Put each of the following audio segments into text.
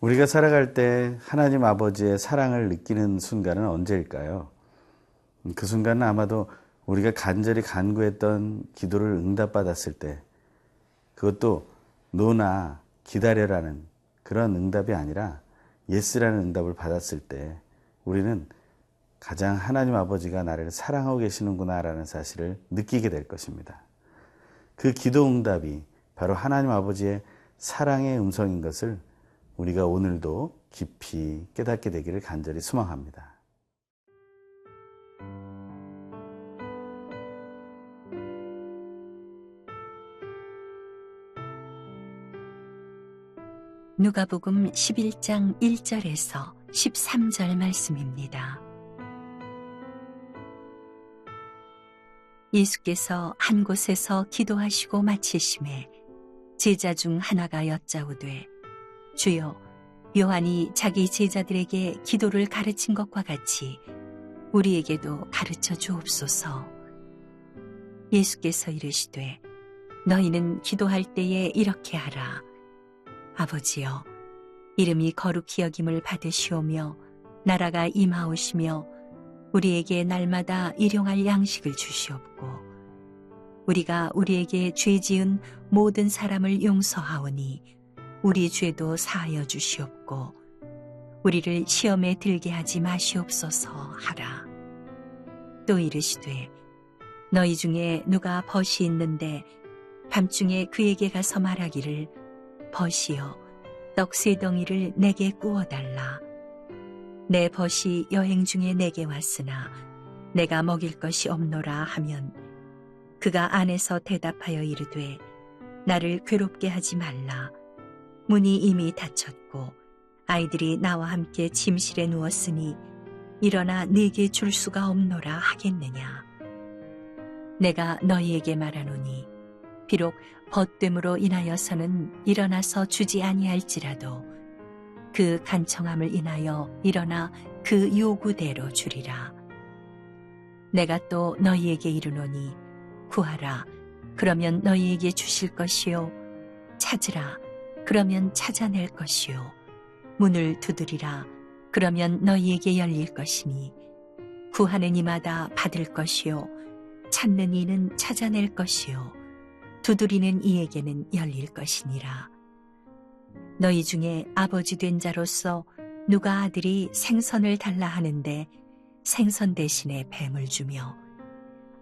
우리가 살아갈 때 하나님 아버지의 사랑을 느끼는 순간은 언제일까요? 그 순간은 아마도 우리가 간절히 간구했던 기도를 응답받았을 때, 그것도 노나 기다려라는 그런 응답이 아니라 예스라는 응답을 받았을 때 우리는 가장 하나님 아버지가 나를 사랑하고 계시는구나라는 사실을 느끼게 될 것입니다. 그 기도 응답이 바로 하나님 아버지의 사랑의 음성인 것을 우리가 오늘도 깊이 깨닫게 되기를 간절히 소망합니다. 누가복음 11장 1절에서 13절 말씀입니다. 예수께서 한 곳에서 기도하시고 마치심에 제자 중 하나가 여짜오되 주여, 요한이 자기 제자들에게 기도를 가르친 것과 같이 우리에게도 가르쳐 주옵소서. 예수께서 이르시되 너희는 기도할 때에 이렇게 하라. 아버지여, 이름이 거룩히 여김을 받으시오며 나라가 임하오시며 우리에게 날마다 일용할 양식을 주시옵고 우리가 우리에게 죄 지은 모든 사람을 용서하오니 우리 죄도 사하여 주시옵고 우리를 시험에 들게 하지 마시옵소서 하라. 또 이르시되 너희 중에 누가 벗이 있는데 밤중에 그에게 가서 말하기를 벗이여 떡 3덩이를 내게 구워달라. 내 벗이 여행 중에 내게 왔으나 내가 먹일 것이 없노라 하면 그가 안에서 대답하여 이르되 나를 괴롭게 하지 말라. 문이 이미 닫혔고 아이들이 나와 함께 침실에 누웠으니 일어나 네게 줄 수가 없노라 하겠느냐. 내가 너희에게 말하노니 비록 벗됨으로 인하여서는 일어나서 주지 아니할지라도 그 간청함을 인하여 일어나 그 요구대로 주리라. 내가 또 너희에게 이르노니 구하라, 그러면 너희에게 주실 것이요, 찾으라, 그러면 찾아낼 것이요, 문을 두드리라, 그러면 너희에게 열릴 것이니 구하는 이마다 받을 것이요, 찾는 이는 찾아낼 것이요, 두드리는 이에게는 열릴 것이니라. 너희 중에 아버지 된 자로서 누가 아들이 생선을 달라 하는데 생선 대신에 뱀을 주며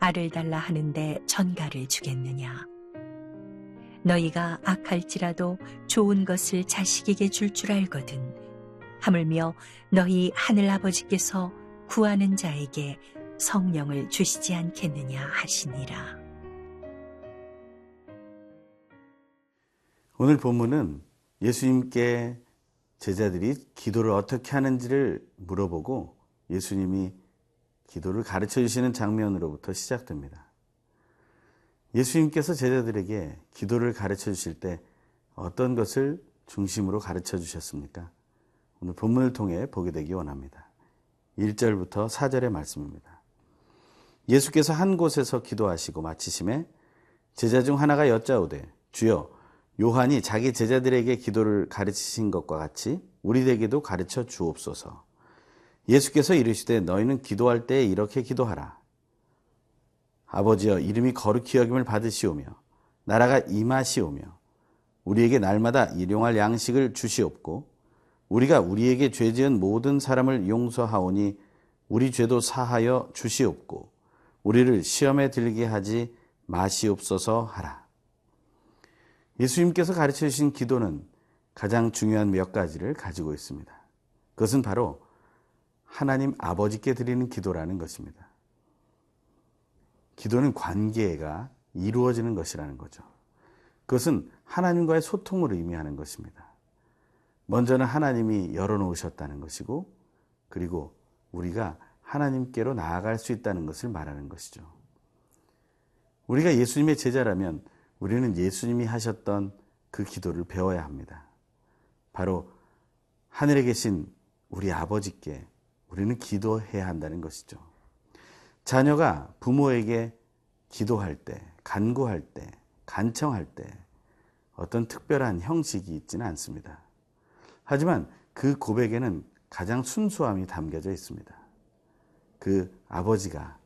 알을 달라 하는데 전갈을 주겠느냐. 너희가 악할지라도 좋은 것을 자식에게 줄 줄 알거든 하물며 너희 하늘 아버지께서 구하는 자에게 성령을 주시지 않겠느냐 하시니라. 오늘 본문은 예수님께 제자들이 기도를 어떻게 하는지를 물어보고 예수님이 기도를 가르쳐 주시는 장면으로부터 시작됩니다. 예수님께서 제자들에게 기도를 가르쳐 주실 때 어떤 것을 중심으로 가르쳐 주셨습니까? 오늘 본문을 통해 보게 되기 원합니다. 1절부터 4절의 말씀입니다. 예수께서 한 곳에서 기도하시고 마치심에 제자 중 하나가 여짜오되 주여, 요한이 자기 제자들에게 기도를 가르치신 것과 같이 우리에게도 가르쳐 주옵소서. 예수께서 이르시되 너희는 기도할 때 이렇게 기도하라. 아버지여, 이름이 거룩히 여김을 받으시오며 나라가 임하시오며 우리에게 날마다 일용할 양식을 주시옵고 우리가 우리에게 죄 지은 모든 사람을 용서하오니 우리 죄도 사하여 주시옵고 우리를 시험에 들게 하지 마시옵소서 하라. 예수님께서 가르쳐 주신 기도는 가장 중요한 몇 가지를 가지고 있습니다. 그것은 바로 하나님 아버지께 드리는 기도라는 것입니다. 기도는 관계가 이루어지는 것이라는 거죠. 그것은 하나님과의 소통을 의미하는 것입니다. 먼저는 하나님이 열어놓으셨다는 것이고, 그리고 우리가 하나님께로 나아갈 수 있다는 것을 말하는 것이죠. 우리가 예수님의 제자라면 우리는 예수님이 하셨던 그 기도를 배워야 합니다. 바로 하늘에 계신 우리 아버지께 우리는 기도해야 한다는 것이죠. 자녀가 부모에게 기도할 때, 간구할 때, 간청할 때 어떤 특별한 형식이 있지는 않습니다. 하지만 그 고백에는 가장 순수함이 담겨져 있습니다. 그 아버지가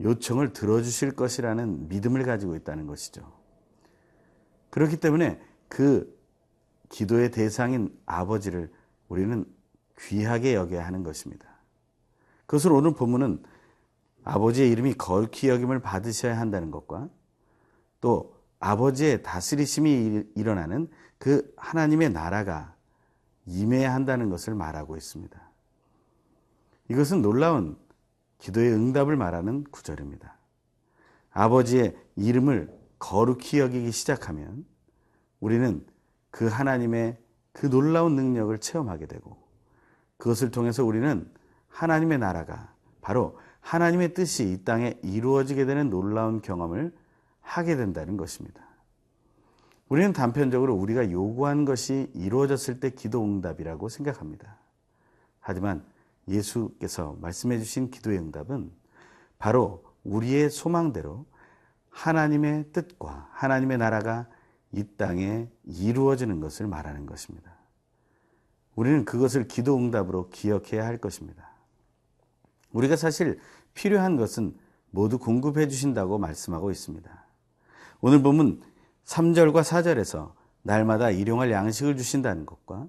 요청을 들어주실 것이라는 믿음을 가지고 있다는 것이죠. 그렇기 때문에 그 기도의 대상인 아버지를 우리는 귀하게 여겨야 하는 것입니다. 그것을 오늘 본문은 아버지의 이름이 거룩히 여김을 받으셔야 한다는 것과 또 아버지의 다스리심이 일어나는 그 하나님의 나라가 임해야 한다는 것을 말하고 있습니다. 이것은 놀라운 기도의 응답을 말하는 구절입니다. 아버지의 이름을 거룩히 여기기 시작하면 우리는 그 하나님의 그 놀라운 능력을 체험하게 되고 그것을 통해서 우리는 하나님의 나라가 바로 하나님의 뜻이 이 땅에 이루어지게 되는 놀라운 경험을 하게 된다는 것입니다. 우리는 단편적으로 우리가 요구한 것이 이루어졌을 때 기도 응답이라고 생각합니다. 하지만 예수께서 말씀해 주신 기도의 응답은 바로 우리의 소망대로 하나님의 뜻과 하나님의 나라가 이 땅에 이루어지는 것을 말하는 것입니다. 우리는 그것을 기도 응답으로 기억해야 할 것입니다. 우리가 사실 필요한 것은 모두 공급해 주신다고 말씀하고 있습니다. 오늘 보면 3절과 4절에서 날마다 일용할 양식을 주신다는 것과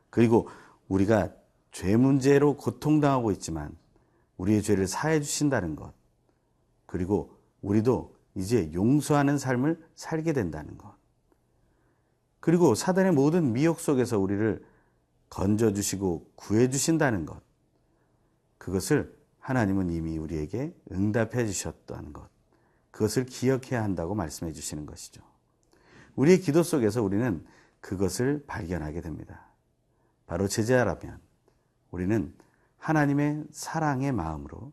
그리고 우리가 죄 문제로 고통당하고 있지만 우리의 죄를 사해 주신다는 것 그리고 우리도 이제 용서하는 삶을 살게 된다는 것 그리고 사단의 모든 미혹 속에서 우리를 건져주시고 구해주신다는 것 그것을 하나님은 이미 우리에게 응답해 주셨다는 것 그것을 기억해야 한다고 말씀해 주시는 것이죠. 우리의 기도 속에서 우리는 그것을 발견하게 됩니다. 바로 제자라면 우리는 하나님의 사랑의 마음으로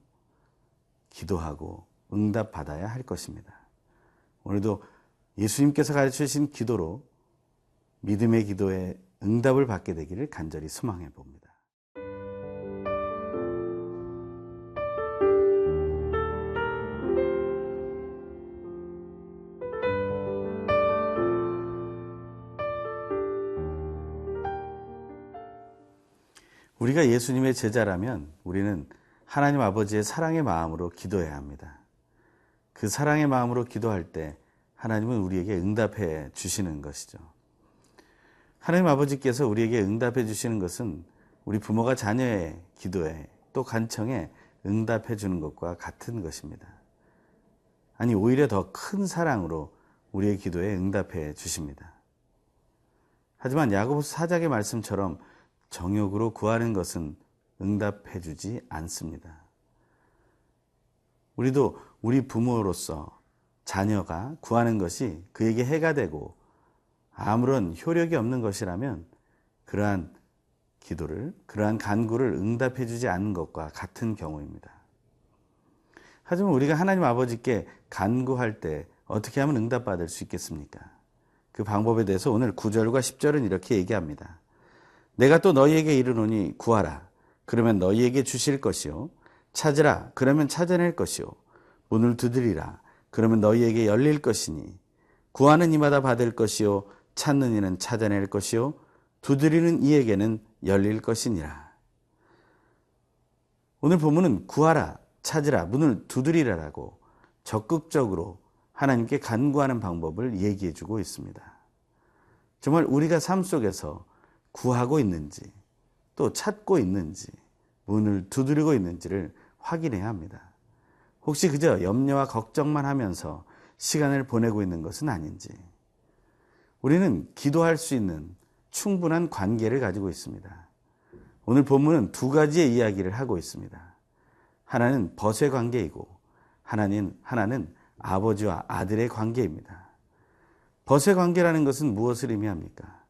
기도하고 응답받아야 할 것입니다. 오늘도 예수님께서 가르쳐 주신 기도로 믿음의 기도에 응답을 받게 되기를 간절히 소망해 봅니다. 우리가 예수님의 제자라면 우리는 하나님 아버지의 사랑의 마음으로 기도해야 합니다. 그 사랑의 마음으로 기도할 때 하나님은 우리에게 응답해 주시는 것이죠. 하나님 아버지께서 우리에게 응답해 주시는 것은 우리 부모가 자녀의 기도에 또 간청에 응답해 주는 것과 같은 것입니다. 아니 오히려 더 큰 사랑으로 우리의 기도에 응답해 주십니다. 하지만 야고보서 4장의 말씀처럼 정욕으로 구하는 것은 응답해 주지 않습니다. 우리도 우리 부모로서 자녀가 구하는 것이 그에게 해가 되고 아무런 효력이 없는 것이라면 그러한 기도를, 그러한 간구를 응답해 주지 않는 것과 같은 경우입니다. 하지만 우리가 하나님 아버지께 간구할 때 어떻게 하면 응답받을 수 있겠습니까? 그 방법에 대해서 오늘 9절과 10절은 이렇게 얘기합니다. 내가 또 너희에게 이르노니 구하라. 그러면 너희에게 주실 것이요. 찾으라. 그러면 찾아낼 것이요. 문을 두드리라. 그러면 너희에게 열릴 것이니 구하는 이마다 받을 것이요. 찾는 이는 찾아낼 것이요. 두드리는 이에게는 열릴 것이니라. 오늘 본문은 구하라, 찾으라, 문을 두드리라라고 적극적으로 하나님께 간구하는 방법을 얘기해 주고 있습니다. 정말 우리가 삶 속에서 구하고 있는지 또 찾고 있는지 문을 두드리고 있는지를 확인해야 합니다. 혹시 그저 염려와 걱정만 하면서 시간을 보내고 있는 것은 아닌지 우리는 기도할 수 있는 충분한 관계를 가지고 있습니다. 오늘 본문은 두 가지의 이야기를 하고 있습니다. 하나는 벗의 관계이고 하나는 아버지와 아들의 관계입니다. 벗의 관계라는 것은 무엇을 의미합니까?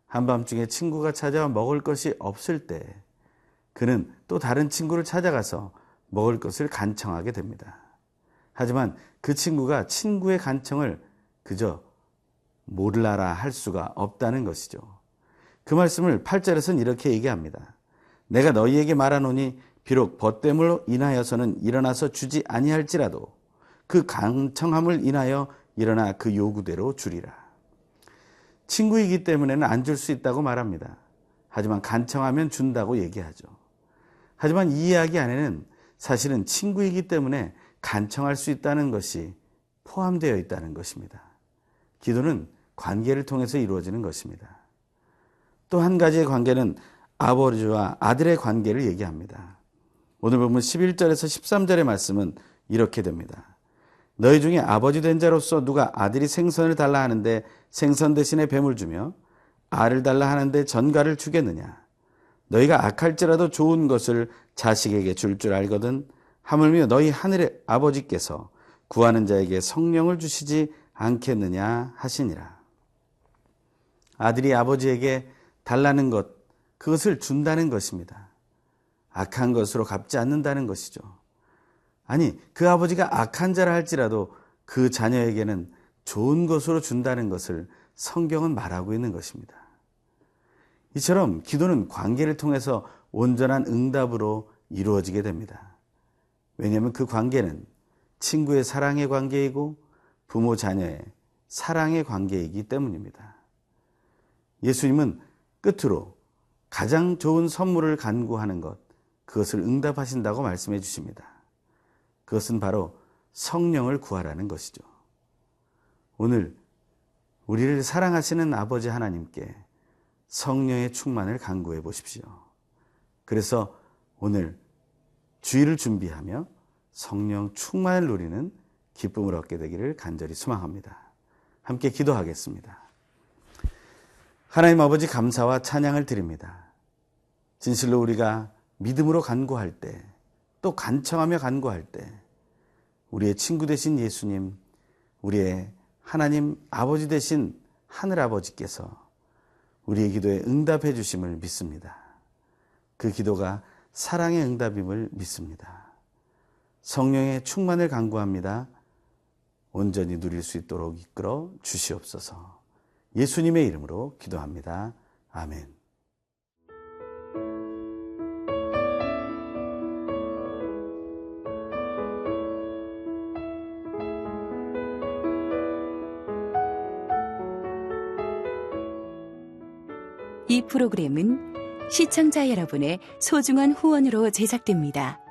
한밤중에 친구가 찾아와 먹을 것이 없을 때 그는 또 다른 친구를 찾아가서 먹을 것을 간청하게 됩니다. 하지만 그 친구가 친구의 간청을 그저 몰라라 할 수가 없다는 것이죠. 그 말씀을 8절에서는 이렇게 얘기합니다. 내가 너희에게 말하노니 비록 벗됨으로 인하여서는 일어나서 주지 아니할지라도 그 간청함을 인하여 일어나 그 요구대로 주리라. 친구이기 때문에는 안 줄 수 있다고 말합니다. 하지만 간청하면 준다고 얘기하죠. 하지만 이 이야기 안에는 사실은 친구이기 때문에 간청할 수 있다는 것이 포함되어 있다는 것입니다. 기도는 관계를 통해서 이루어지는 것입니다. 또 한 가지의 관계는 아버지와 아들의 관계를 얘기합니다. 오늘 보면 11절에서 13절의 말씀은 이렇게 됩니다. 너희 중에 아버지 된 자로서 누가 아들이 생선을 달라 하는데 생선 대신에 뱀을 주며 알을 달라 하는데 전갈을 주겠느냐. 너희가 악할지라도 좋은 것을 자식에게 줄 알거든 하물며 너희 하늘의 아버지께서 구하는 자에게 성령을 주시지 않겠느냐 하시니라. 아들이 아버지에게 달라는 것, 그것을 준다는 것입니다. 악한 것으로 갚지 않는다는 것이죠. 아니, 그 아버지가 악한 자라 할지라도 그 자녀에게는 좋은 것으로 준다는 것을 성경은 말하고 있는 것입니다. 이처럼 기도는 관계를 통해서 온전한 응답으로 이루어지게 됩니다. 왜냐하면 그 관계는 친구의 사랑의 관계이고 부모 자녀의 사랑의 관계이기 때문입니다. 예수님은 끝으로 가장 좋은 선물을 간구하는 것, 그것을 응답하신다고 말씀해 주십니다. 그것은 바로 성령을 구하라는 것이죠. 오늘 우리를 사랑하시는 아버지 하나님께 성령의 충만을 간구해 보십시오. 그래서 오늘 주일을 준비하며 성령 충만을 누리는 기쁨을 얻게 되기를 간절히 소망합니다. 함께 기도하겠습니다. 하나님 아버지, 감사와 찬양을 드립니다. 진실로 우리가 믿음으로 간구할 때, 또 간청하며 간구할 때 우리의 친구 되신 예수님, 우리의 하나님 아버지 되신 하늘아버지께서 우리의 기도에 응답해 주심을 믿습니다. 그 기도가 사랑의 응답임을 믿습니다. 성령의 충만을 간구합니다. 온전히 누릴 수 있도록 이끌어 주시옵소서. 예수님의 이름으로 기도합니다. 아멘. 이 프로그램은 시청자 여러분의 소중한 후원으로 제작됩니다.